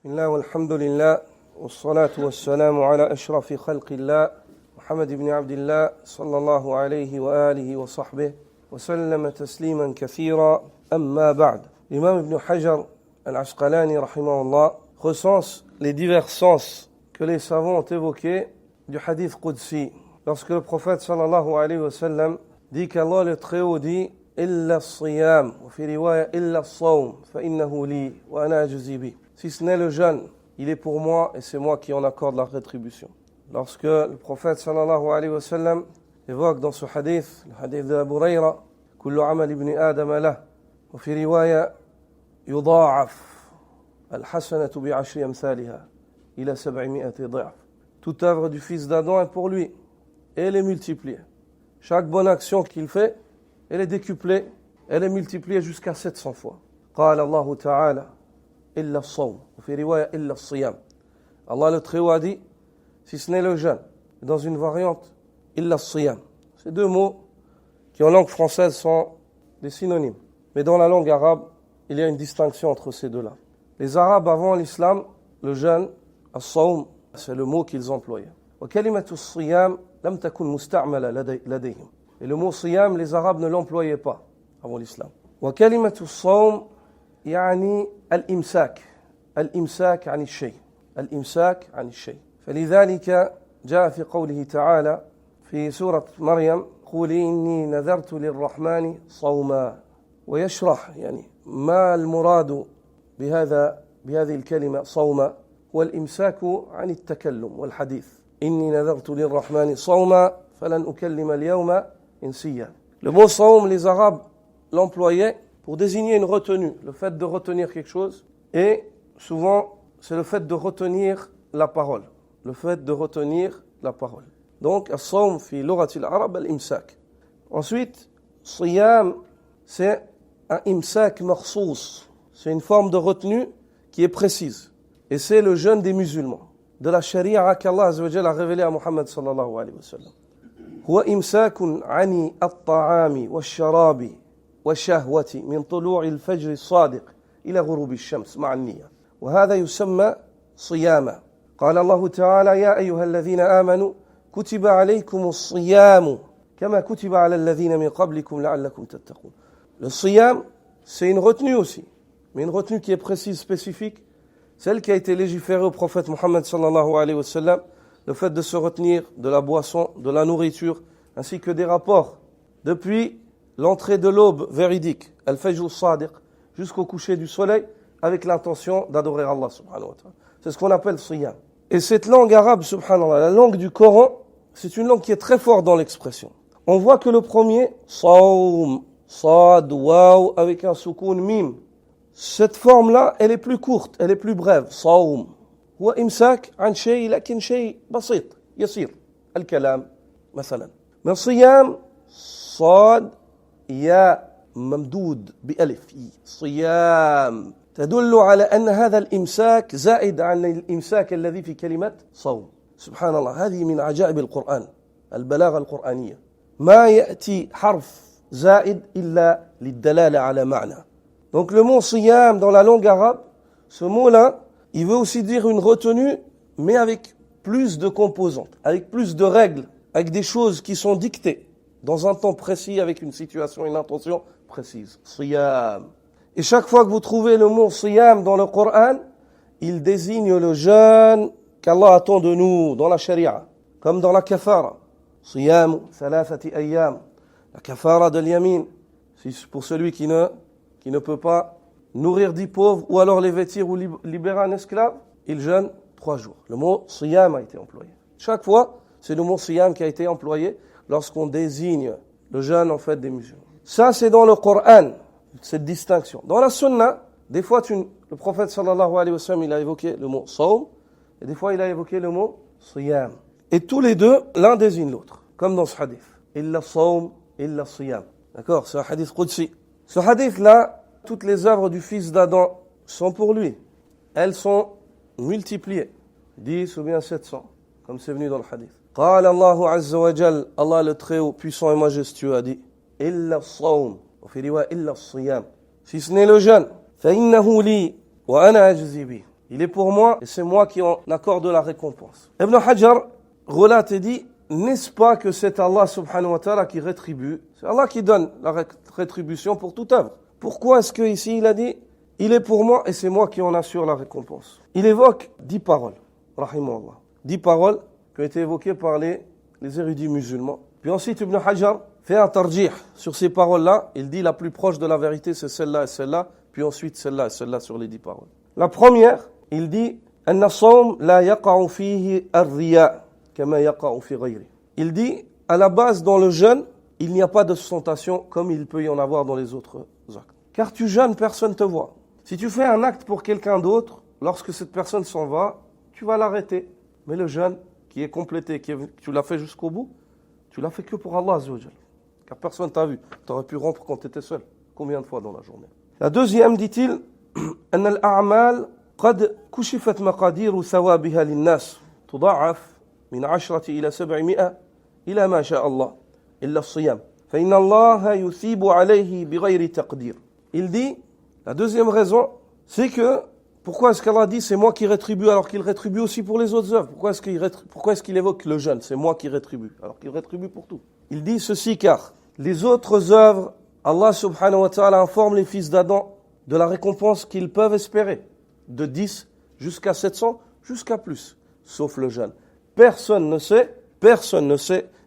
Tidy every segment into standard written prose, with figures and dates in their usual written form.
بسم الله والحمد لله والصلاة والسلام على أشرف خلق الله محمد بن عبد الله صلى الله عليه وآله وصحبه وسلم تسليما كثيرا أما بعد. L'imam Ibn Hajar al-Asqalani rahimahullah recense les divers sens que les savants ont évoqués du hadith Qudsi. Lorsque le prophète sallallahu alayhi wa sallam dit qu'Allah le Très-Haut dit إلا الصيام وفي رواية إلا الصوم فإنه لي وأنا أجزي به. Si ce n'est le jeûne, il est pour moi et c'est moi qui en accorde la rétribution. Lorsque le prophète sallallahu alayhi wa sallam évoque dans ce hadith, le hadith de Abu Hurayra, كل عمل ابن آدم له وفي رواية يضاعف الحسنة بعشر أمثالها إلى 700 ضعف. Toute œuvre du fils d'Adam est pour lui et elle est multipliée. Chaque bonne action qu'il fait, elle est décuplée, elle est multipliée jusqu'à 700 fois. قال الله تعالى إلا الصوم وفي رواية إلا الصيام. Allah le Très-Haut a dit, si ce n'est le jeûne, dans une variante, إلا الصيام. Ces deux mots qui en langue française sont des synonymes. Mais dans la langue arabe, il y a une distinction entre ces deux-là. Les Arabes avant l'islam, le jeûne, الصوم, c'est le mot qu'ils employaient. وكلمة الصيام لم تكن مستعملة لديهم. Et le mot صيام, les Arabes ne l'employaient pas avant l'islam. وكلمة الصوم يعني الإمساك عن الشيء الإمساك عن الشيء. فلذلك جاء في قوله تعالى في سورة مريم قولي إني نذرت للرحمن صوما. ويشرح يعني ما المراد بهذه الكلمة صوما هو الإمساك عن التكلم والحديث. إني نذرت للرحمن صوما فلن أكلم اليوم إنسيا. Le mot صوم, les Arabes l'employaient pour désigner une retenue, le fait de retenir quelque chose, et souvent c'est le fait de retenir la parole, Donc الصوم في لغة العرب الإمساك. Ensuite, صيام, c'est un imsak مخصوص, c'est une forme de retenue qui est précise, et c'est le jeûne des musulmans, de la sharia qu'Allah Azza wa Jalla a révélé à Muhammad sallallahu alayhi wa sallam. هو إمساك عن الطعام والشراب والشهوة من طلوع الفجر الصادق إلى غروب الشمس مع النية، وهذا يسمى صياما. قال الله تعالى يا أيها الذين آمنوا كتب عليكم الصيام كما كتب على الذين من قبلكم لعلكم تتقون. Le siyam, c'est une retenue aussi, mais une retenue qui est précise, spécifique, celle qui a été légiférée au prophète Muhammad sallallahu alayhi wa sallam, le fait de se retenir de la boisson, de la nourriture, ainsi que des rapports, depuis l'entrée de l'aube véridique, al-fajr as-sadiq, jusqu'au coucher du soleil, avec l'intention d'adorer Allah subhanahu wa ta'ala. C'est ce qu'on appelle siyam. Et cette langue arabe, subhanallah, la langue du Coran, c'est une langue qui est très forte dans l'expression. On voit que le premier, sawm, sad, waw, avec un soukoun, mim, cette forme-là, elle est plus courte, elle est plus brève, sawm. هو إمساك عن شيء لكن شيء بسيط يسير الكلام مثلا. من صيام صاد ياء ممدود بألف صيام تدل على أن هذا الإمساك زائد عن الإمساك الذي في كلمة صوم. سبحان الله، هذه من عجائب القرآن، البلاغة القرآنية. ما يأتي حرف زائد إلا للدلالة على معنى. Donc le mot صيام dans la langue arabe, ce mot-là, il veut aussi dire une retenue, mais avec plus de composantes, avec plus de règles, avec des choses qui sont dictées dans un temps précis, avec une situation, une intention précise. Siyam. Et chaque fois que vous trouvez le mot siyam dans le Coran, il désigne le jeûne qu'Allah attend de nous dans la charia, comme dans la kafara. Siyam, thalathati ayyam. La kafara de l'yamin, c'est pour celui qui ne peut pas nourrir 10 pauvres, ou alors les vêtir ou libérer un esclave, il jeûne 3 jours. Le mot siyam a été employé. Chaque fois, c'est le mot siyam qui a été employé lorsqu'on désigne le jeûne en fait des musulmans. Ça, c'est dans le Coran, cette distinction. Dans la sunna, des fois, le prophète sallallahu alayhi wa sallam, il a évoqué le mot sawm, et des fois, il a évoqué le mot siyam. Et tous les deux, l'un désigne l'autre, comme dans ce hadith. Illa sawm, illa siyam. D'accord, c'est un hadith qudsi. Ce hadith-là, toutes les œuvres du fils d'Adam sont pour lui. Elles sont multipliées. 10 ou bien 700, comme c'est venu dans le hadith. قال الله عز وجل, Allah le Très-Haut, puissant et majestueux, a dit إلا الصوم وفي رواية إلا الصيام. Si ce n'est le jeûne, فإنه لي وأنا أجزي به. Il est pour moi et c'est moi qui en accorde la récompense. Ibn Hajar relate et dit, n'est-ce pas que c'est Allah subhanahu wa ta'ala qui rétribue? C'est Allah qui donne la rétribution pour toute œuvre. Pourquoi est-ce que ici il a dit, il est pour moi et c'est moi qui en assure la récompense? Il évoque 10 paroles, rahimahullah. 10 paroles qui ont été évoquées par les érudits musulmans. Puis ensuite Ibn Hajar fait un tarjih sur ces paroles-là. Il dit la plus proche de la vérité c'est celle-là et celle-là, puis ensuite celle-là et celle-là sur les 10 paroles. La première, il dit أن الصوم لا يقع فيه الرياء كما يقع في غيره. Il dit à la base dans le jeûne, il n'y a pas de tentation comme il peut y en avoir dans les autres actes. Car tu jeûnes, personne ne te voit. Si tu fais un acte pour quelqu'un d'autre, lorsque cette personne s'en va, tu vas l'arrêter. Mais le jeûne qui est complété, tu l'as fait jusqu'au bout, tu l'as fait que pour Allah Azza wa Jal. Car personne ne t'a vu. Tu aurais pu rompre quand tu étais seul. Combien de fois dans la journée? La deuxième, dit-il, أن الأعمال قد كشفت مقادير ثوابها للناس تضاعف من 10 إلى 700 إلى ما شاء الله إلا الصيام فإن الله يثيب عليه بغير تقدير. Il dit, la deuxième raison, c'est que, pourquoi est-ce qu'Allah dit c'est moi qui rétribue alors qu'il rétribue aussi pour les autres œuvres? Pourquoi est-ce qu'il évoque le jeûne? C'est moi qui rétribue alors qu'il rétribue pour tout. Il dit ceci car les autres œuvres, Allah subhanahu wa ta'ala informe les fils d'Adam de la récompense qu'ils peuvent espérer, de 10 jusqu'à 700, jusqu'à plus, sauf le jeûne. Personne ne sait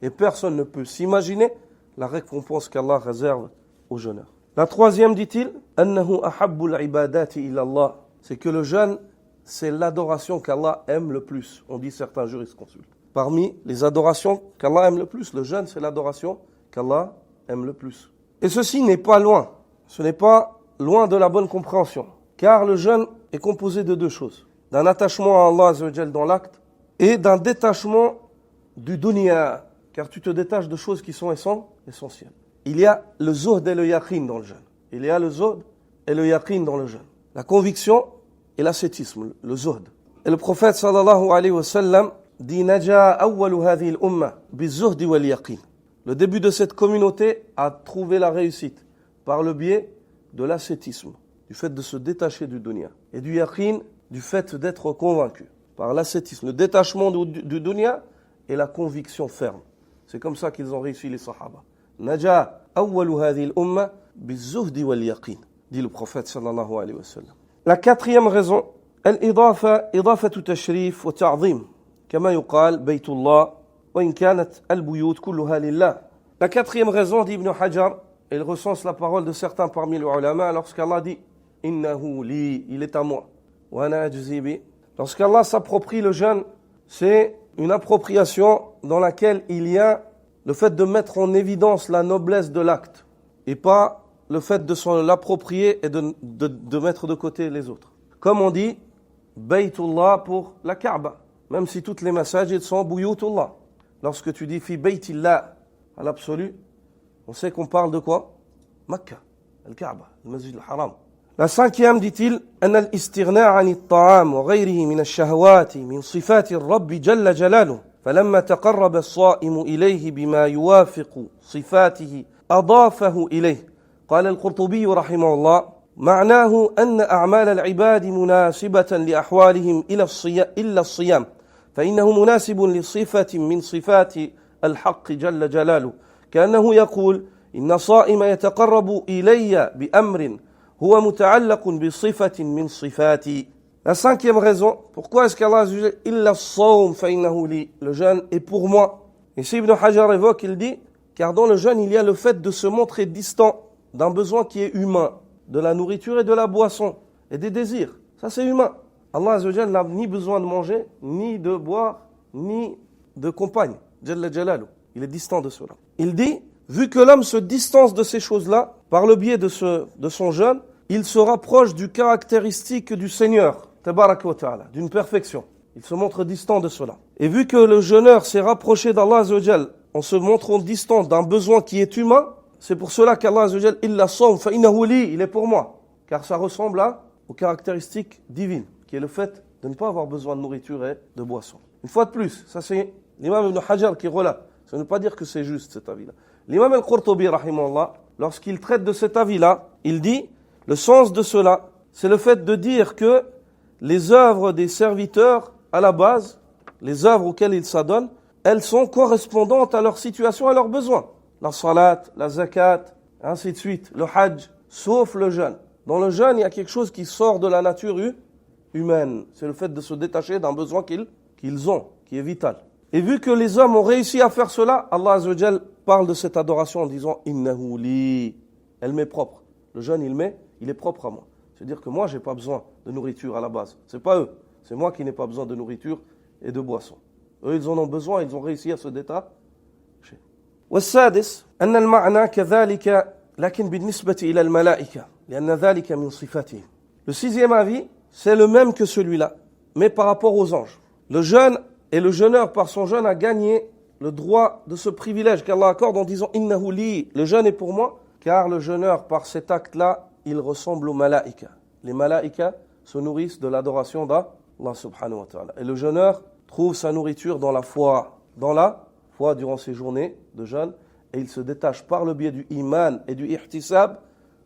et personne ne peut s'imaginer la récompense qu'Allah réserve aux jeûneurs. La troisième, dit-il, أنه أحب العبادات إلى الله. C'est que le jeûne, c'est l'adoration qu'Allah aime le plus. On dit certains jurisconsultes. Parmi les adorations qu'Allah aime le plus, le jeûne, c'est l'adoration qu'Allah aime le plus. Et ceci n'est pas loin. Ce n'est pas loin de la bonne compréhension. Car le jeûne est composé de 2 choses. D'un attachement à Allah Azza wa Jal dans l'acte et d'un détachement du dunya. Car tu te détaches de choses qui sont essentielles. Il y a le zuhd et le yaqin dans le jeûne. Il y a le zuhd et le yaqin dans le jeûne. La conviction et l'ascétisme, le zuhd. Et le prophète sallallahu alayhi wa sallam dit Naja awwalu hadhihi al-umma bi-zuhd wal-yaqin. Le début de cette communauté a trouvé la réussite par le biais de l'ascétisme, du fait de se détacher du dunya, et du yaqin, du fait d'être convaincu. Par l'ascétisme, le détachement du dunya et la conviction ferme. C'est comme ça qu'ils ont réussi les sahaba. Naja awwalu hadhihi al-umma bi-zuhd wal-yaqin, dit le prophète sallallahu alayhi wa sallam. La quatrième raison, إضافة تشريف وتعظيم كما يقال بيت الله وإن كانت البيوت كلها لله. La quatrième raison, dit Ibn Hajar, il recense la parole de certains parmi les ulama lorsqu'Allah dit Innahu li, il est à moi. Wa ana ajzi bi. Lorsqu'Allah s'approprie le jeûne, c'est une appropriation dans laquelle il y a le fait de mettre en évidence la noblesse de l'acte et pas le fait de s'en l'approprier et de mettre de côté les autres. Comme on dit Baytullah pour la Kaaba, même si toutes les masajid sont Buyutullah. Lorsque tu dis Fi Baytillah à l'absolu, on sait qu'on parle de quoi? Makkah, Al-Kaaba, le Masjid al-Haram. La cinquième, dit-il, أن الاستغناء عن الطعام وغيره من الشهوات من صفات الرب جل جلاله فلما تقرب الصائم إليه بما يوافق صفاته أضافه إليه. قال القرطبي رحمه الله معناه أن أعمال العباد مناسبة لأحوالهم إلا الصيام فإنه مناسب لصفة من صفات الحق جل جلاله كأنه يقول إن صائم يتقرب إلي بأمر هو متعلق بصفة من صفاتي. La cinquième raison, pourquoi est-ce qu'Allah dit إلا الصوم فإنه لي, le jeûne est pour moi. Et si Ibn Hajar évoque, il dit, car dans le jeûne il y a le fait de se montrer distant d'un besoin qui est humain, de la nourriture et de la boisson, et des désirs. Ça c'est humain. Allah Azza wa Jal n'a ni besoin de manger, ni de boire, ni de compagne. Jalla Jalalu. Il est distant de cela. Il dit, vu que l'homme se distance de ces choses-là, par le biais de son jeûne, il se rapproche du caractéristique du Seigneur, Tabaraka wa Ta'ala, d'une perfection. Il se montre distant de cela. Et vu que le jeûneur s'est rapproché d'Allah Azza wa Jal en se montrant distant d'un besoin qui est humain, c'est pour cela qu'Allah Azza wa Jal, illa sawm fa innahu li, il est pour moi. Car ça ressemble aux caractéristiques divines, qui est le fait de ne pas avoir besoin de nourriture et de boisson. Une fois de plus, ça c'est l'imam Ibn Hajar qui relate. Ça ne veut pas dire que c'est juste cet avis-là. L'imam al-Qurtubi, rahimahullah, lorsqu'il traite de cet avis-là, il dit, le sens de cela, c'est le fait de dire que les œuvres des serviteurs, à la base, les œuvres auxquelles ils s'adonnent, elles sont correspondantes à leur situation, à leurs besoins. La salat, la zakat, ainsi de suite, le hajj, sauf le jeûne. Dans le jeûne, il y a quelque chose qui sort de la nature humaine. C'est le fait de se détacher d'un besoin qu'ils ont, qui est vital. Et vu que les hommes ont réussi à faire cela, Allah Azza wa Jal parle de cette adoration en disant « Innahu li » elle m'est propre. Le jeûne, il est propre à moi. C'est-à-dire que moi, je n'ai pas besoin de nourriture à la base. Ce n'est pas eux. C'est moi qui n'ai pas besoin de nourriture et de boisson. Eux, ils en ont besoin, ils ont réussi à se détacher. والسادس أن المعنى كذلك لكن بالنسبة إلى الملائكة لأن ذلك من صفاتهم. Le sixième avis, c'est le même que celui-là, mais par rapport aux anges. Le jeûne et le jeûneur par son jeûne a gagné le droit de ce privilège qu'Allah accorde en disant Innahu li, le jeûne est pour moi, car le jeûneur par cet acte-là, il ressemble aux malaïka. Les malaïka se nourrissent de l'adoration d'Allah subhanahu wa ta'ala. Et le jeûneur trouve sa nourriture dans la foi durant ses journées de jeûne, et il se détache par le biais du iman et du ihtisab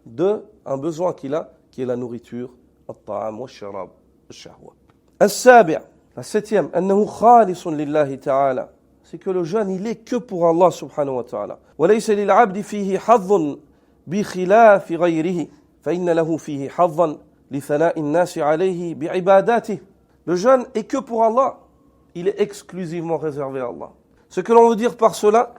de un besoin qu'il a, qui est la nourriture, at-ta'am wa sharab, al-shahwa. Al-sabi', la septième, annahu khalisun lillahi ta'ala. C'est que le jeûne, il est que pour Allah subhanahu wa ta'ala. Wa laysa lil 'abdi fihi hadhun bi khilafi ghayrihi, fa inna lahu fihi hadhan li thana'i an-nasi 'alayhi bi 'ibadatihi. Le jeûne est que pour Allah. Il est exclusivement réservé à Allah. Ce que l'on veut dire par cela,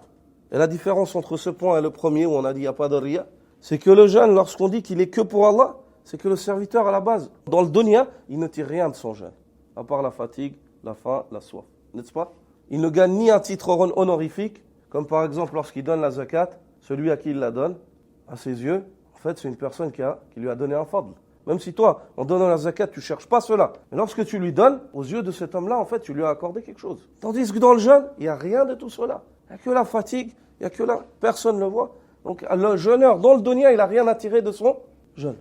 et la différence entre ce point et le premier où on a dit il n'y a pas de riya, c'est que le jeûne, lorsqu'on dit qu'il est que pour Allah, c'est que le serviteur à la base, dans le dunya, il ne tire rien de son jeûne, à part la fatigue, la faim, la soif, n'est-ce pas? Il ne gagne ni un titre honorifique, comme par exemple lorsqu'il donne la zakat, celui à qui il la donne, à ses yeux, en fait c'est une personne qui lui a donné un fadl. Même si toi, en donnant la zakat, tu ne cherches pas cela. Mais lorsque tu lui donnes, aux yeux de cet homme-là, en fait, tu lui as accordé quelque chose. Tandis que dans le jeûne, il n'y a rien de tout cela. Il n'y a que la fatigue, il n'y a que personne ne le voit. Donc le jeûneur, dans le dunya, il n'a rien à tirer de son jeûne.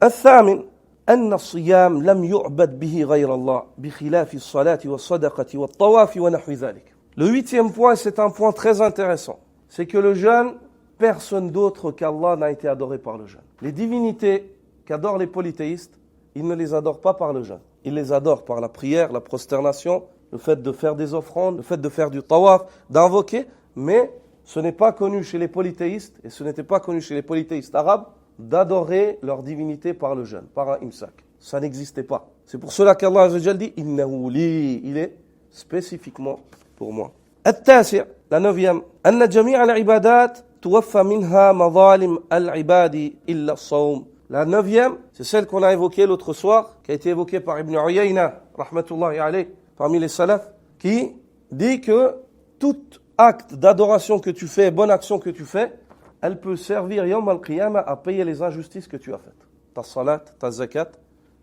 الثامن أن الصيام لم يعبد به غير الله بخلاف الصلاة والصدقة والطواف ونحو ذلك. Le huitième point, c'est un point très intéressant. C'est que le jeûne, personne d'autre qu'Allah n'a été adoré par le jeûne. Les divinités qu'adorent les polythéistes, ils ne les adorent pas par le jeûne. Ils les adorent par la prière, la prosternation, le fait de faire des offrandes, le fait de faire du tawaf, d'invoquer, mais ce n'est pas connu chez les polythéistes, et ce n'était pas connu chez les polythéistes arabes, d'adorer leur divinité par le jeûne, par un imsak. Ça n'existait pas. C'est pour cela qu'Allah Azza wa Jalla dit « Innahu li » il est spécifiquement pour moi. التاسع, la neuvième, أن جميع العبادات توفى منها مظالم العباد إلا الصوم. La neuvième, c'est celle qu'on a évoquée l'autre soir, qui a été évoquée par Ibn Uyayna, rahmatullahi alayh, parmi les salafs, qui dit que tout acte d'adoration que tu fais, bonne action que tu fais, elle peut servir Yawm al-Qiyamah à payer les injustices que tu as faites. Ta salat, ta zakat,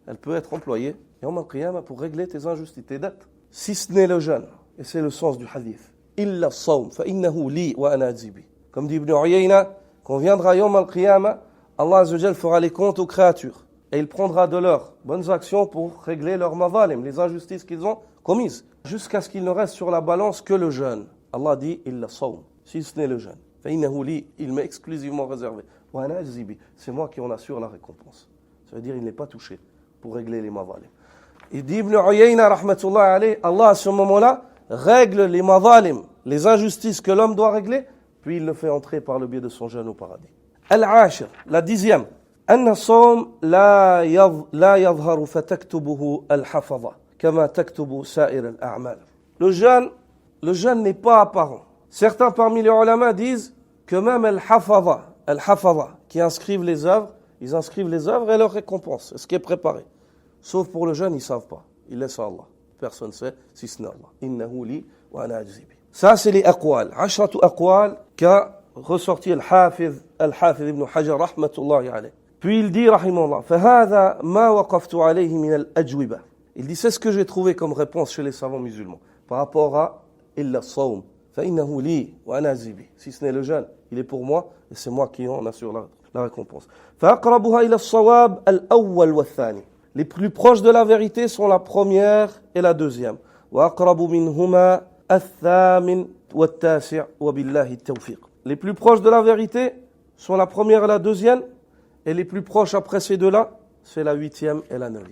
elle peut être employée Yawm al-Qiyamah pour régler tes injustices, tes dettes. Si ce n'est le jeûne, et c'est le sens du hadith, illa as-sawm fa innahu li wa ana ajzi bi. Comme dit Ibn Uyayna, quand viendra Yawm al-Qiyamah, Allah Azza wa Jal fera les comptes aux créatures et il prendra de leurs bonnes actions pour régler leurs mazalim, les injustices qu'ils ont commises, jusqu'à ce qu'il ne reste sur la balance que le jeûne. Allah dit illa sawm, si ce n'est le jeûne. Fa innahu li, il m'est exclusivement réservé. Wa ana ajzi bi, c'est moi qui en assure la récompense. Ça veut dire il n'est pas touché pour régler les mazalim. Il dit Ibn Uyayna rahmatullah alayh, Allah à ce moment-là règle les mazalim, les injustices que l'homme doit régler, puis il le fait entrer par le biais de son jeûne au paradis. العاشر, la dixième, أن الصوم لا يظهر فتكتبه الحفظة كما تكتب سائر الأعمال. Le jeûne n'est pas apparent. Certains parmi les ulama disent que même al-hafaza, qui inscrivent les œuvres, ils inscrivent les œuvres et leurs récompenses, ce qui est préparé. Sauf pour le jeûne, ils ne savent pas. Ils laissent à Allah. Personne ne sait si ce n'est Allah. Innahu li wa ana ajzi bi. Ça, c'est les aqwal. 10 aqwal qu'a ressorti al-Hafiz ibn Hajar rahmatullahi alayh. Puis il dit rahimahullah فهذا ما وقفت عليه من الأجوبة. Il dit c'est ce que j'ai trouvé comme réponse chez les savants musulmans par rapport à illa as-sawm فإنه لي وأنا أجزي به. Si ce n'est le jeûne, il est pour moi et c'est moi qui en assure la récompense. فأقربها إلى الصواب الأول والثاني. Les plus proches de la vérité sont la première et la deuxième. وأقرب منهما الثامن والتاسع وبالله التوفيق. Les plus proches de la vérité sont la première et la deuxième, et les plus proches après ces deux-là, c'est la 8e et la 9e.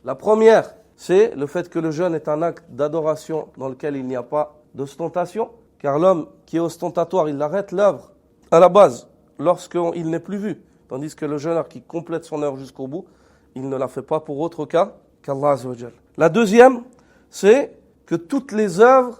La première, c'est le fait que le jeûne est un acte d'adoration dans lequel il n'y a pas d'ostentation, car l'homme qui est ostentatoire, il arrête l'œuvre à la base, lorsqu'il n'est plus vu, tandis que le jeûneur qui complète son œuvre jusqu'au bout, il ne la fait pas pour autre cas qu'Allah Azza wa Jal. La deuxième, c'est que toutes les œuvres,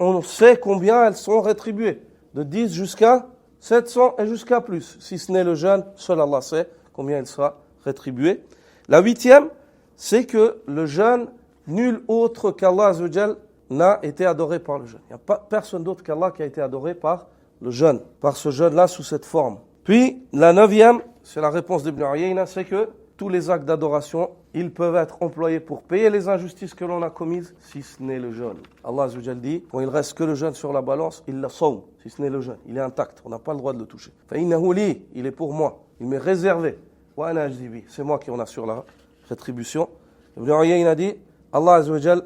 on sait combien elles sont rétribuées, de 10 jusqu'à 700 et jusqu'à plus. Si ce n'est le jeûne, seul Allah sait combien il sera rétribué. La huitième, c'est que le jeûne, nul autre qu'Allah Azza wa Jal n'a été adoré par le jeûne. Il n'y a pas personne d'autre qu'Allah qui a été adoré par le jeûne, par ce jeûne-là sous cette forme. Puis, la neuvième, c'est la réponse d'Ibn Uyayna, c'est que tous les actes d'adoration, ils peuvent être employés pour payer les injustices que l'on a commises, si ce n'est le jeûne. Allah Azza wa Jal dit, quand il reste que le jeûne sur la balance, il la sawm, si ce n'est le jeûne. Il est intact, on n'a pas le droit de le toucher. Fa'innahu li, il est pour moi, il m'est réservé. Wa ana ajzi bi, c'est moi qui en assure la rétribution. Ibn Uyayna dit, Allah Azza wa Jal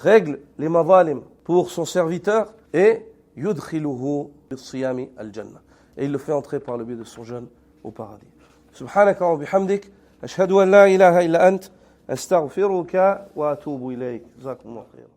règle les mazalim pour son serviteur et yudkhiluhu bis-siyami al-jannah. Et il le fait entrer par le biais de son jeûne au paradis. Subhanaka wa bihamdik, ashhadu an la ilaha illa ant, astaghfiruka wa atubu ilayk. Jazakumullah khairan.